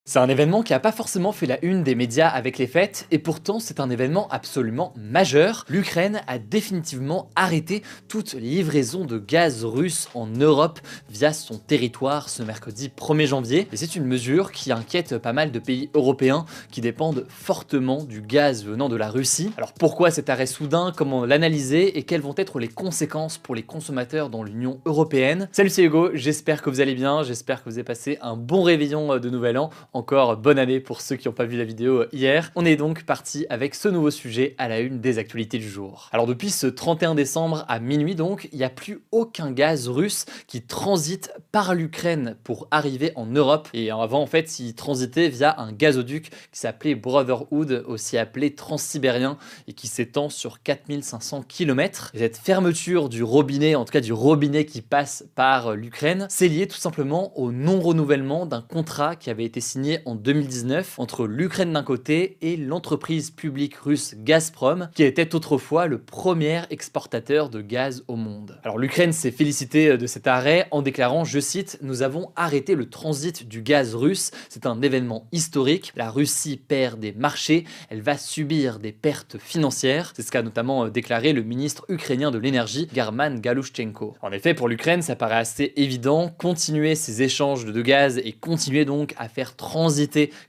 C'est un événement qui n'a pas forcément fait la une des médias avec les fêtes, et pourtant c'est un événement absolument majeur. L'Ukraine a définitivement arrêté toute livraison de gaz russe en Europe via son territoire ce mercredi 1er janvier. Et c'est une mesure qui inquiète pas mal de pays européens qui dépendent fortement du gaz venant de la Russie. Alors pourquoi cet arrêt soudain, comment l'analyser et quelles vont être les conséquences pour les consommateurs dans l'Union européenne? Salut, c'est Hugo, j'espère que vous allez bien, j'espère que vous avez passé un bon réveillon de nouvel an. Encore bonne année pour ceux qui n'ont pas vu la vidéo hier. On est donc parti avec ce nouveau sujet à la une des actualités du jour. Alors depuis ce 31 décembre à minuit donc, il n'y a plus aucun gaz russe qui transite par l'Ukraine pour arriver en Europe. Et avant en fait, il transitait via un gazoduc qui s'appelait Brotherhood, aussi appelé transsibérien, et qui s'étend sur 4500 km. Et cette fermeture du robinet, en tout cas du robinet qui passe par l'Ukraine, c'est lié tout simplement au non-renouvellement d'un contrat qui avait été signé en 2019 entre l'Ukraine d'un côté et l'entreprise publique russe Gazprom, qui était autrefois le premier exportateur de gaz au monde. Alors l'Ukraine s'est félicitée de cet arrêt en déclarant, je cite, « Nous avons arrêté le transit du gaz russe, c'est un événement historique, la Russie perd des marchés, elle va subir des pertes financières », c'est ce qu'a notamment déclaré le ministre ukrainien de l'énergie, German Galushchenko. En effet, pour l'Ukraine, ça paraît assez évident, continuer ces échanges de gaz et continuer donc à faire transiter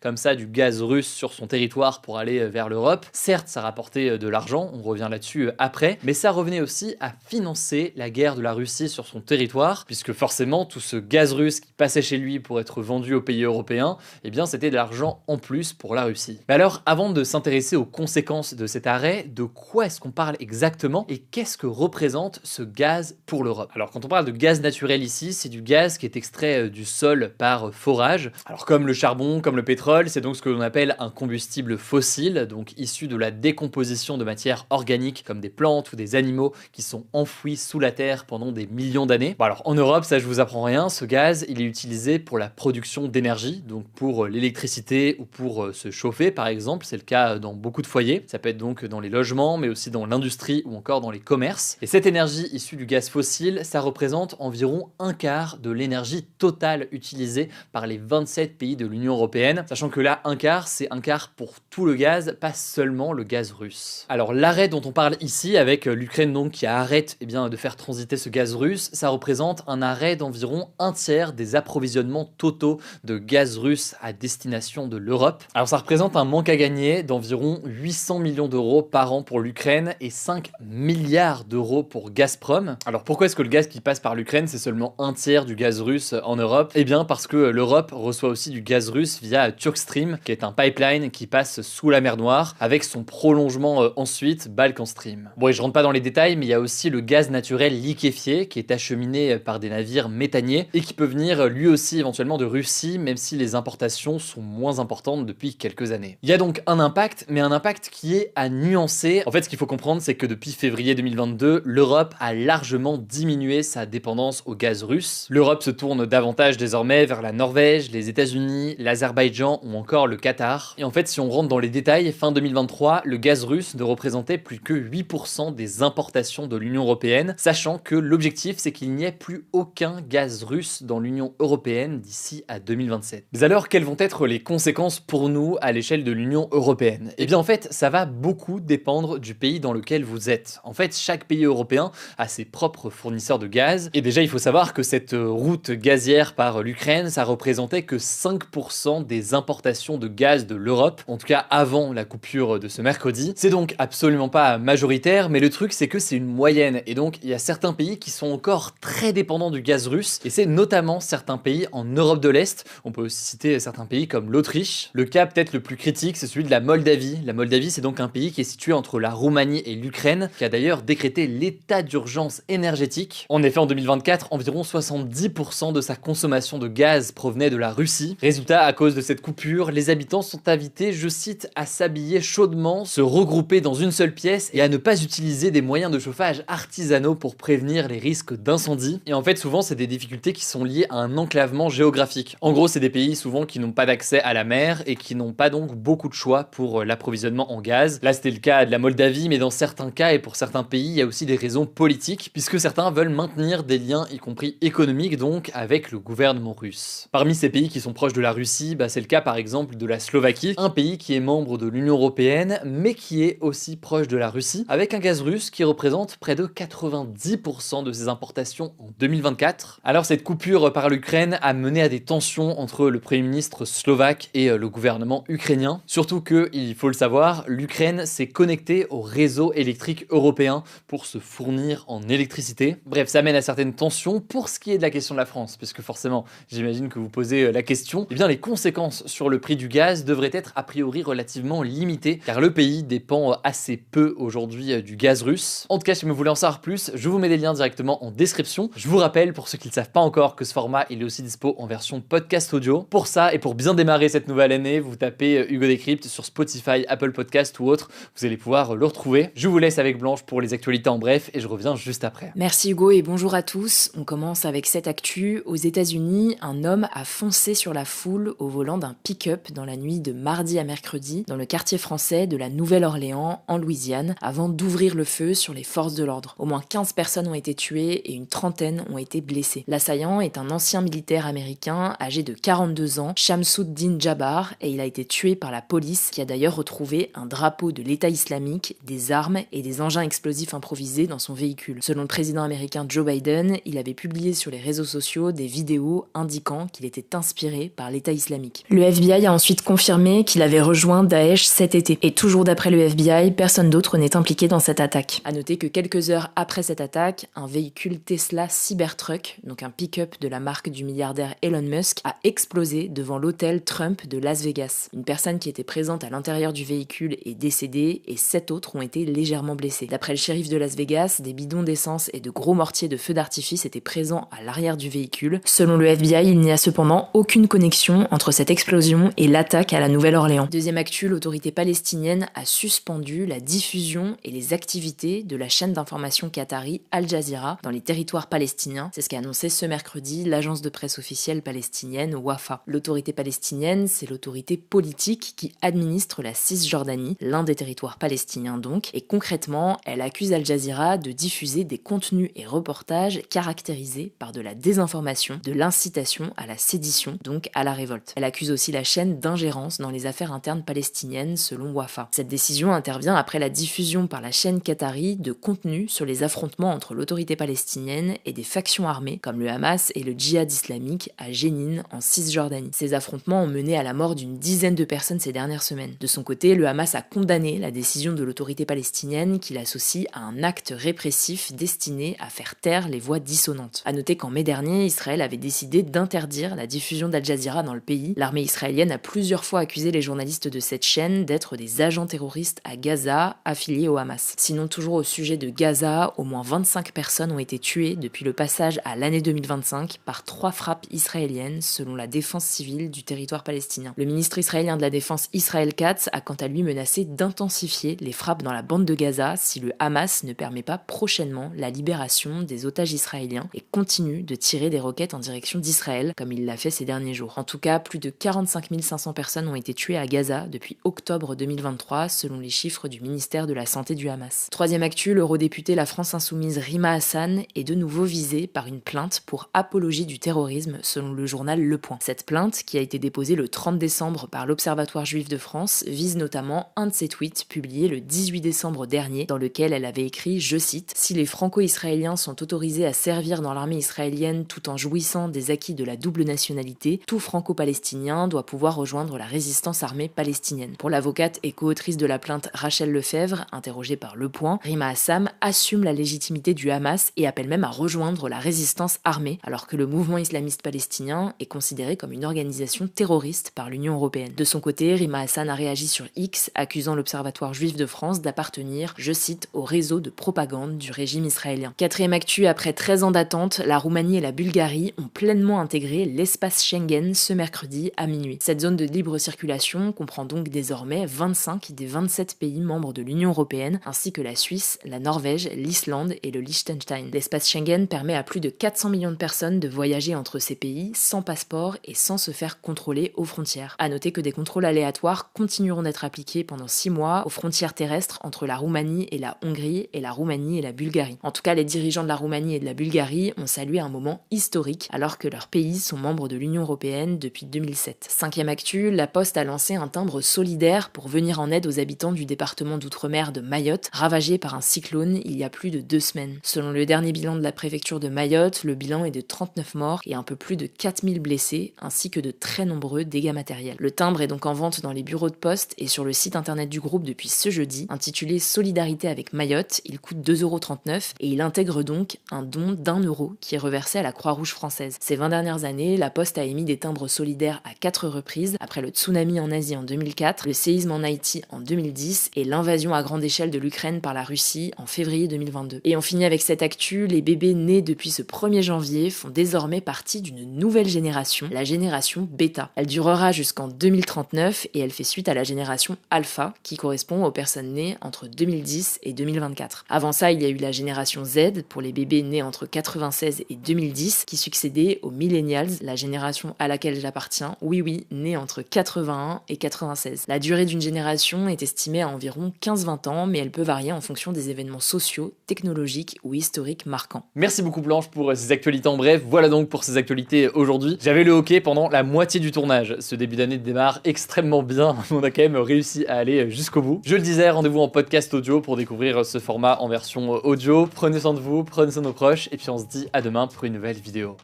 comme ça du gaz russe sur son territoire pour aller vers l'Europe. Certes, ça rapportait de l'argent, on revient là-dessus après, mais ça revenait aussi à financer la guerre de la Russie sur son territoire, puisque forcément tout ce gaz russe qui passait chez lui pour être vendu aux pays européens, eh bien c'était de l'argent en plus pour la Russie. Mais alors, avant de s'intéresser aux conséquences de cet arrêt, de quoi est-ce qu'on parle exactement et qu'est-ce que représente ce gaz pour l'Europe? Alors quand on parle de gaz naturel ici, c'est du gaz qui est extrait du sol par forage. Alors comme le charbon, comme le pétrole, c'est donc ce que l'on appelle un combustible fossile, donc issu de la décomposition de matières organiques comme des plantes ou des animaux qui sont enfouis sous la terre pendant des millions d'années. Bon alors en Europe, ça je vous apprends rien, ce gaz il est utilisé pour la production d'énergie, donc pour l'électricité ou pour se chauffer par exemple, c'est le cas dans beaucoup de foyers, ça peut être donc dans les logements mais aussi dans l'industrie ou encore dans les commerces. Et cette énergie issue du gaz fossile, ça représente environ un quart de l'énergie totale utilisée par les 27 pays de l'Union européenne, sachant que là, un quart, c'est un quart pour tout le gaz, pas seulement le gaz russe. Alors l'arrêt dont on parle ici, avec l'Ukraine donc qui arrête de faire transiter ce gaz russe, ça représente un arrêt d'environ un tiers des approvisionnements totaux de gaz russe à destination de l'Europe. Alors ça représente un manque à gagner d'environ 800 millions d'euros par an pour l'Ukraine et 5 milliards d'euros pour Gazprom. Alors pourquoi est-ce que le gaz qui passe par l'Ukraine, c'est seulement un tiers du gaz russe en Europe? Eh bien parce que l'Europe reçoit aussi du gaz russe via Turkstream, qui est un pipeline qui passe sous la mer Noire, avec son prolongement ensuite, Balkan Stream. Bon, et je rentre pas dans les détails, mais il y a aussi le gaz naturel liquéfié, qui est acheminé par des navires méthaniers, et qui peut venir lui aussi éventuellement de Russie, même si les importations sont moins importantes depuis quelques années. Il y a donc un impact, mais un impact qui est à nuancer. En fait, ce qu'il faut comprendre, c'est que depuis février 2022, l'Europe a largement diminué sa dépendance au gaz russe. L'Europe se tourne davantage désormais vers la Norvège, les États-Unis, l'Azerbaïdjan ou encore le Qatar. Et en fait, si on rentre dans les détails, fin 2023, le gaz russe ne représentait plus que 8% des importations de l'Union européenne, sachant que l'objectif, c'est qu'il n'y ait plus aucun gaz russe dans l'Union européenne d'ici à 2027. Mais alors, quelles vont être les conséquences pour nous à l'échelle de l'Union européenne? Eh bien, en fait, ça va beaucoup dépendre du pays dans lequel vous êtes. En fait, chaque pays européen a ses propres fournisseurs de gaz. Et déjà, il faut savoir que cette route gazière par l'Ukraine, ça représentait que 5% des importations de gaz de l'Europe, en tout cas avant la coupure de ce mercredi. C'est donc absolument pas majoritaire, mais le truc c'est que c'est une moyenne, et donc il y a certains pays qui sont encore très dépendants du gaz russe, et c'est notamment certains pays en Europe de l'Est. On peut aussi citer certains pays comme l'Autriche. Le cas peut-être le plus critique, c'est celui de la Moldavie. La Moldavie, c'est donc un pays qui est situé entre la Roumanie et l'Ukraine, qui a d'ailleurs décrété l'état d'urgence énergétique. En effet, en 2024, environ 70% de sa consommation de gaz provenait de la Russie. Résultat, à cause de cette coupure, les habitants sont invités, je cite, à s'habiller chaudement, se regrouper dans une seule pièce et à ne pas utiliser des moyens de chauffage artisanaux pour prévenir les risques d'incendie. Et en fait, souvent, c'est des difficultés qui sont liées à un enclavement géographique. En gros, c'est des pays souvent qui n'ont pas d'accès à la mer et qui n'ont pas donc beaucoup de choix pour l'approvisionnement en gaz. Là, c'était le cas de la Moldavie, mais dans certains cas et pour certains pays, il y a aussi des raisons politiques, puisque certains veulent maintenir des liens, y compris économiques donc, avec le gouvernement russe. Parmi ces pays qui sont proches de la Russie, Russie, c'est le cas par exemple de la Slovaquie, un pays qui est membre de l'Union Européenne, mais qui est aussi proche de la Russie, avec un gaz russe qui représente près de 90% de ses importations en 2024. Alors cette coupure par l'Ukraine a mené à des tensions entre le Premier ministre slovaque et le gouvernement ukrainien. Surtout que, il faut le savoir, l'Ukraine s'est connectée au réseau électrique européen pour se fournir en électricité. Bref, ça mène à certaines tensions. Pour ce qui est de la question de la France, puisque forcément, j'imagine que vous posez la question, eh bien les conséquences sur le prix du gaz devraient être a priori relativement limitées, car le pays dépend assez peu aujourd'hui du gaz russe. En tout cas, si vous voulez en savoir plus, je vous mets des liens directement en description. Je vous rappelle, pour ceux qui ne le savent pas encore, que ce format il est aussi dispo en version podcast audio. Pour ça, et pour bien démarrer cette nouvelle année, vous tapez Hugo Décrypte sur Spotify, Apple Podcast ou autre, vous allez pouvoir le retrouver. Je vous laisse avec Blanche pour les actualités en bref, et je reviens juste après. Merci Hugo et bonjour à tous. On commence avec cette actu. Aux États-Unis, un homme a foncé sur la foule au volant d'un pick-up dans la nuit de mardi à mercredi dans le quartier français de la Nouvelle-Orléans en Louisiane avant d'ouvrir le feu sur les forces de l'ordre. Au moins 15 personnes ont été tuées et une trentaine ont été blessées. L'assaillant est un ancien militaire américain âgé de 42 ans, Shamsuddin Jabbar, et il a été tué par la police qui a d'ailleurs retrouvé un drapeau de l'État islamique, des armes et des engins explosifs improvisés dans son véhicule. Selon le président américain Joe Biden, il avait publié sur les réseaux sociaux des vidéos indiquant qu'il était inspiré par l'État islamique. Le FBI a ensuite confirmé qu'il avait rejoint Daesh cet été. Et toujours d'après le FBI, personne d'autre n'est impliqué dans cette attaque. À noter que quelques heures après cette attaque, un véhicule Tesla Cybertruck, donc un pick-up de la marque du milliardaire Elon Musk, a explosé devant l'hôtel Trump de Las Vegas. Une personne qui était présente à l'intérieur du véhicule est décédée et 7 autres ont été légèrement blessés. D'après le shérif de Las Vegas, des bidons d'essence et de gros mortiers de feux d'artifice étaient présents à l'arrière du véhicule. Selon le FBI, il n'y a cependant aucune connexion entre cette explosion et l'attaque à la Nouvelle-Orléans. Deuxième actu, l'autorité palestinienne a suspendu la diffusion et les activités de la chaîne d'information qatari Al Jazeera dans les territoires palestiniens. C'est ce qu'a annoncé ce mercredi l'agence de presse officielle palestinienne Wafa. L'autorité palestinienne, c'est l'autorité politique qui administre la Cisjordanie, l'un des territoires palestiniens donc, et concrètement, elle accuse Al Jazeera de diffuser des contenus et reportages caractérisés par de la désinformation, de l'incitation à la sédition, donc à la révolte. Elle accuse aussi la chaîne d'ingérence dans les affaires internes palestiniennes selon Wafa. Cette décision intervient après la diffusion par la chaîne qatari de contenus sur les affrontements entre l'autorité palestinienne et des factions armées comme le Hamas et le Djihad islamique à Jénine en Cisjordanie. Ces affrontements ont mené à la mort d'une dizaine de personnes ces dernières semaines. De son côté, le Hamas a condamné la décision de l'autorité palestinienne qui l'associe à un acte répressif destiné à faire taire les voix dissonantes. À noter qu'en mai dernier, Israël avait décidé d'interdire la diffusion d'Al Jazeera dans le pays. L'armée israélienne a plusieurs fois accusé les journalistes de cette chaîne d'être des agents terroristes à Gaza affiliés au Hamas. Sinon, toujours au sujet de Gaza, au moins 25 personnes ont été tuées depuis le passage à l'année 2025 par 3 frappes israéliennes selon la défense civile du territoire palestinien. Le ministre israélien de la Défense Israël Katz a quant à lui menacé d'intensifier les frappes dans la bande de Gaza si le Hamas ne permet pas prochainement la libération des otages israéliens et continue de tirer des roquettes en direction d'Israël comme il l'a fait ces derniers jours. En tout cas, plus de 45 500 personnes ont été tuées à Gaza depuis octobre 2023 selon les chiffres du ministère de la Santé du Hamas. Troisième actu, l'eurodéputée La France Insoumise Rima Hassan est de nouveau visée par une plainte pour apologie du terrorisme selon le journal Le Point. Cette plainte, qui a été déposée le 30 décembre par l'Observatoire juif de France, vise notamment un de ses tweets publiés le 18 décembre dernier dans lequel elle avait écrit, je cite, « Si les franco-israéliens sont autorisés à servir dans l'armée israélienne tout en jouissant des acquis de la double nationalité, tout franco-palestinien doit pouvoir rejoindre la résistance armée palestinienne. » Pour l'avocate et co-autrice de la plainte Rachel Lefebvre, interrogée par Le Point, Rima Hassan assume la légitimité du Hamas et appelle même à rejoindre la résistance armée, alors que le mouvement islamiste palestinien est considéré comme une organisation terroriste par l'Union européenne. De son côté, Rima Hassan a réagi sur X, accusant l'Observatoire juif de France d'appartenir, je cite, au réseau de propagande du régime israélien. Quatrième actu, après 13 ans d'attente, la Roumanie et la Bulgarie ont pleinement intégré l'espace Schengen ce mercredi à minuit. Cette zone de libre circulation comprend donc désormais 25 des 27 pays membres de l'Union européenne, ainsi que la Suisse, la Norvège, l'Islande et le Liechtenstein. L'espace Schengen permet à plus de 400 millions de personnes de voyager entre ces pays sans passeport et sans se faire contrôler aux frontières. À noter que des contrôles aléatoires continueront d'être appliqués pendant 6 mois aux frontières terrestres entre la Roumanie et la Hongrie et la Roumanie et la Bulgarie. En tout cas, les dirigeants de la Roumanie et de la Bulgarie ont salué un moment historique alors que leurs pays sont membres de l'Union européenne depuis depuis 2007. 5e actu, la Poste a lancé un timbre solidaire pour venir en aide aux habitants du département d'outre-mer de Mayotte, ravagé par un cyclone il y a plus de 2 semaines. Selon le dernier bilan de la préfecture de Mayotte, le bilan est de 39 morts et un peu plus de 4000 blessés, ainsi que de très nombreux dégâts matériels. Le timbre est donc en vente dans les bureaux de poste et sur le site internet du groupe depuis ce jeudi. Intitulé Solidarité avec Mayotte, il coûte 2,39 € et il intègre donc un don d'1 € qui est reversé à la Croix-Rouge française. Ces 20 dernières années, la Poste a émis des timbres solidaires à 4 reprises, après le tsunami en Asie en 2004, le séisme en Haïti en 2010 et l'invasion à grande échelle de l'Ukraine par la Russie en février 2022. Et on finit avec cette actu, les bébés nés depuis ce 1er janvier font désormais partie d'une nouvelle génération, la génération Beta. Elle durera jusqu'en 2039 et elle fait suite à la génération Alpha, qui correspond aux personnes nées entre 2010 et 2024. Avant ça, il y a eu la génération Z, pour les bébés nés entre 96 et 2010, qui succédait aux Millennials, la génération à laquelle j'appartiens, oui, née entre 81 et 96. La durée d'une génération est estimée à environ 15-20 ans, mais elle peut varier en fonction des événements sociaux, technologiques ou historiques marquants. Merci beaucoup Blanche pour ces actualités en bref. Voilà donc pour ces actualités aujourd'hui. J'avais le hockey pendant la moitié du tournage. Ce début d'année démarre extrêmement bien. On a quand même réussi à aller jusqu'au bout. Je le disais, rendez-vous en podcast audio pour découvrir ce format en version audio. Prenez soin de vous, prenez soin de nos proches et puis on se dit à demain pour une nouvelle vidéo.